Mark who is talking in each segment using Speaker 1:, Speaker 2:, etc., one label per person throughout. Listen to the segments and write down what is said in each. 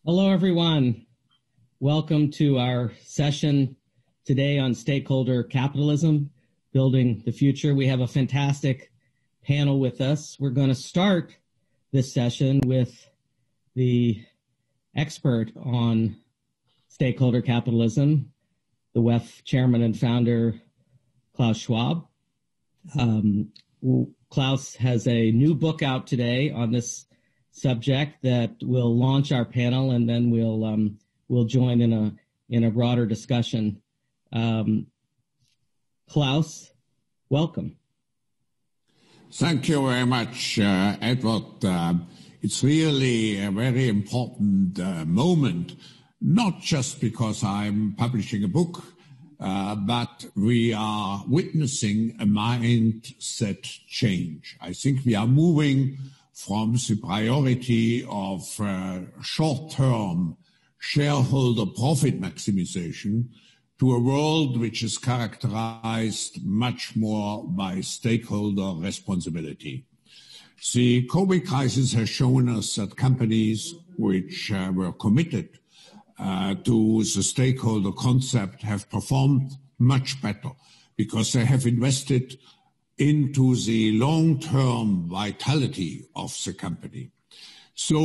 Speaker 1: Hello, everyone. Welcome to our session today on stakeholder capitalism, building the future. We have a fantastic panel with us. We're going to start this session with the expert on stakeholder capitalism, the WEF chairman and founder, Klaus Schwab. Klaus has a new book out today on this subject that will launch our panel, and then we'll join in a broader discussion. Klaus, welcome.
Speaker 2: Thank you very much, Edward. It's really a very important moment, not just because I'm publishing a book, but we are witnessing a mindset change. I think we are moving from the priority of short-term shareholder profit maximization to a world which is characterized much more by stakeholder responsibility. The COVID crisis has shown us that companies which were committed to the stakeholder concept have performed much better because they have invested into the long-term vitality of the company. So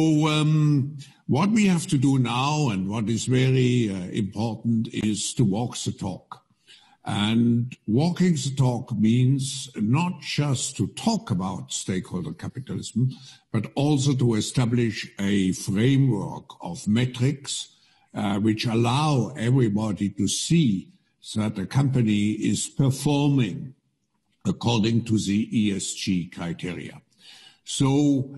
Speaker 2: what we have to do now, and what is very important, is to walk the talk. And walking the talk means not just to talk about stakeholder capitalism, but also to establish a framework of metrics which allow everybody to see that a company is performing according to the ESG criteria. So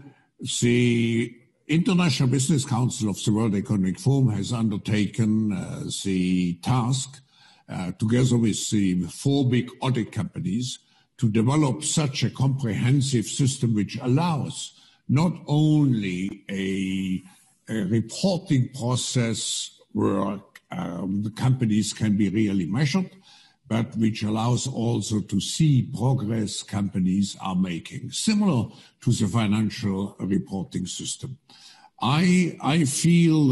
Speaker 2: the International Business Council of the World Economic Forum has undertaken the task, together with the 4 big audit companies, to develop such a comprehensive system which allows not only a reporting process where the companies can be really measured, but which allows also to see progress companies are making, similar to the financial reporting system. I feel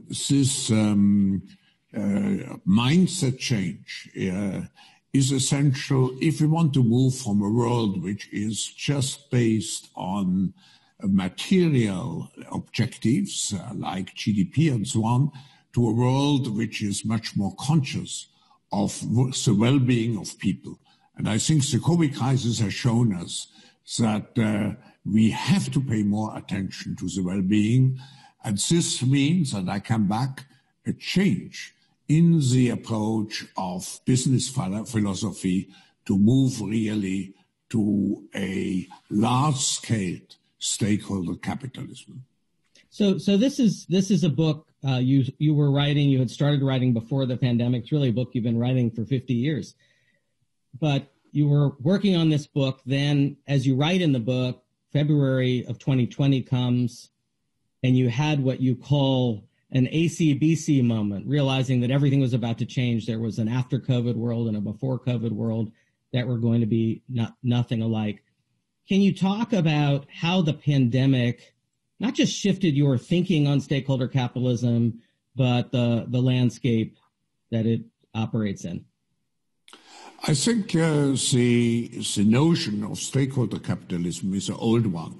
Speaker 2: this mindset change is essential if we want to move from a world which is just based on material objectives like GDP and so on, to a world which is much more conscious of the well-being of people. And I think the COVID crisis has shown us that we have to pay more attention to the well-being. And this means, and I come back, a change in the approach of business philosophy to move really to a large-scale stakeholder capitalism.
Speaker 1: So this is a book you were writing. You had started writing before the pandemic. It's really a book you've been writing for 50 years. But you were working on this book. Then, as you write in the book, February of 2020 comes, and you had what you call an ACBC moment, realizing that everything was about to change. There was an after-COVID world and a before-COVID world that were going to be nothing alike. Can you talk about how the pandemic not just shifted your thinking on stakeholder capitalism, but the landscape that it operates in?
Speaker 2: I think the notion of stakeholder capitalism is an old one.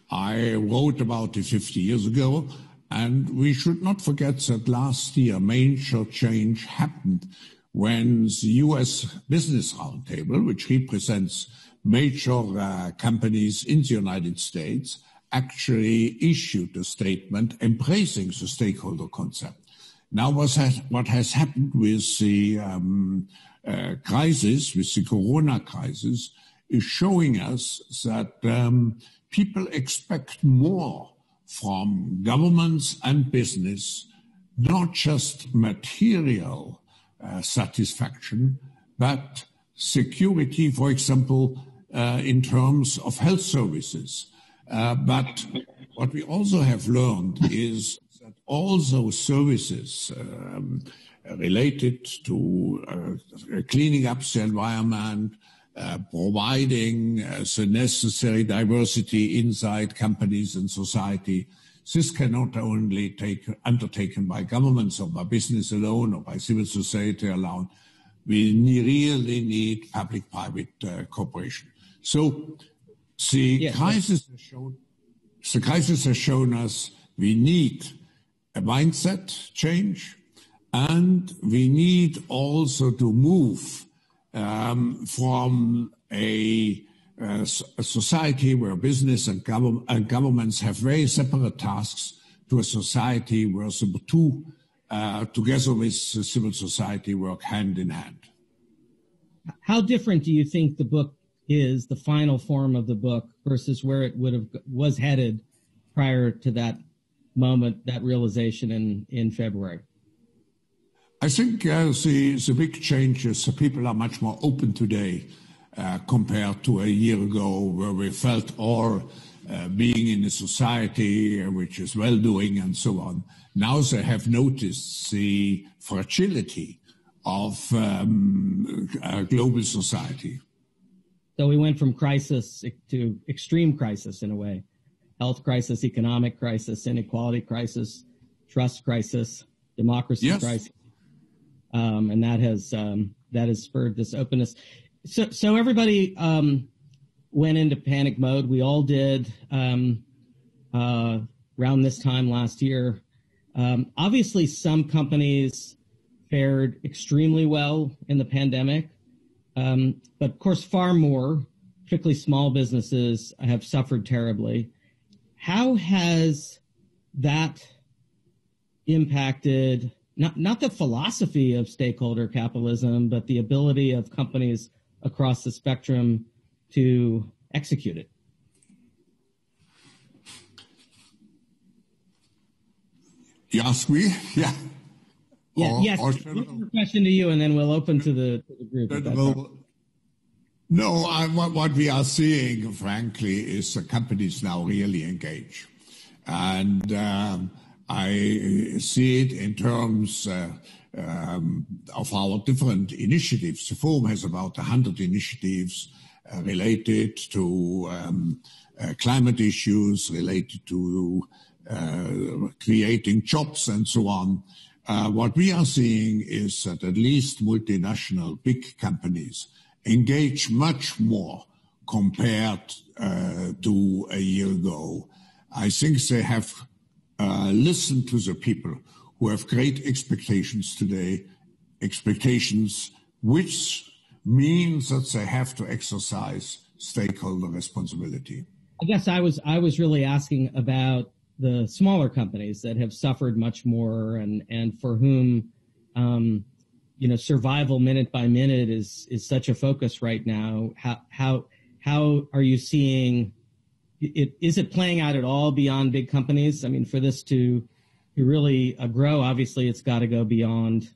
Speaker 2: I wrote about it 50 years ago, and we should not forget that last year a major change happened when the U.S. Business Roundtable, which represents major companies in the United States, actually issued a statement embracing the stakeholder concept. Now, what has happened with the crisis, with the corona crisis, is showing us that people expect more from governments and business, not just material satisfaction, but security, for example, in terms of health services. But what we also have learned is that all those services related to cleaning up the environment, providing the necessary diversity inside companies and society, this cannot only undertaken by governments or by business alone or by civil society alone. We really need public-private cooperation. So the crisis has shown us we need a mindset change, and we need also to move from a society where business and governments have very separate tasks to a society where the two, together with civil society, work hand in hand.
Speaker 1: How different do you think the book is, the final form of the book, versus where it was headed prior to that moment, that realization in February?
Speaker 2: I think the big change is people are much more open today compared to a year ago, where we felt all being in a society which is well-doing and so on. Now they have noticed the fragility of global society.
Speaker 1: So we went from crisis to extreme crisis in a way. Health crisis, economic crisis, inequality crisis, trust crisis, democracy crisis. And that has spurred this openness. So everybody went into panic mode. We all did around this time last year. Obviously, some companies fared extremely well in the pandemic, but of course, far more, particularly small businesses, have suffered terribly. How has that impacted not the philosophy of stakeholder capitalism, but the ability of companies across the spectrum to execute it?
Speaker 2: You ask me? Yeah.
Speaker 1: Yes. Question to you, and then we'll open to the group.
Speaker 2: What we are seeing, frankly, is the companies now really engage. And I see it in terms of our different initiatives. The Forum has about 100 initiatives related to climate issues, related to creating jobs and so on. What we are seeing is that at least multinational big companies engage much more compared to a year ago. I think they have listened to the people who have great expectations today, expectations which means that they have to exercise stakeholder responsibility.
Speaker 1: I guess I was really asking about the smaller companies that have suffered much more and for whom survival minute by minute is such a focus right now. How are you seeing it? Is it playing out at all beyond big companies? I mean, for this to really grow, obviously it's got to go beyond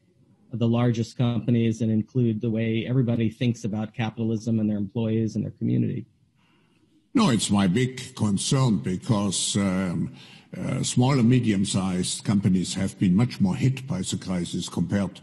Speaker 1: the largest companies and include the way everybody thinks about capitalism and their employees and their community.
Speaker 2: No, it's my big concern because small and medium-sized companies have been much more hit by the crisis compared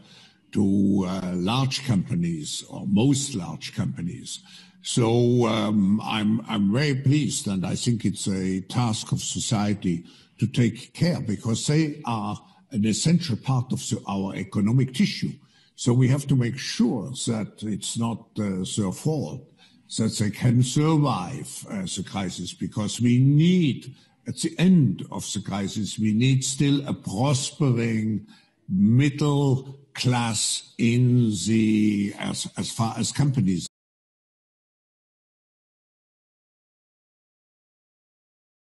Speaker 2: to large companies or most large companies. So I'm very pleased, and I think it's a task of society to take care because they are an essential part of our economic tissue. So we have to make sure that it's not their fault, that they can survive the crisis, because we need, at the end of the crisis, we need still a prospering middle class in as far as companies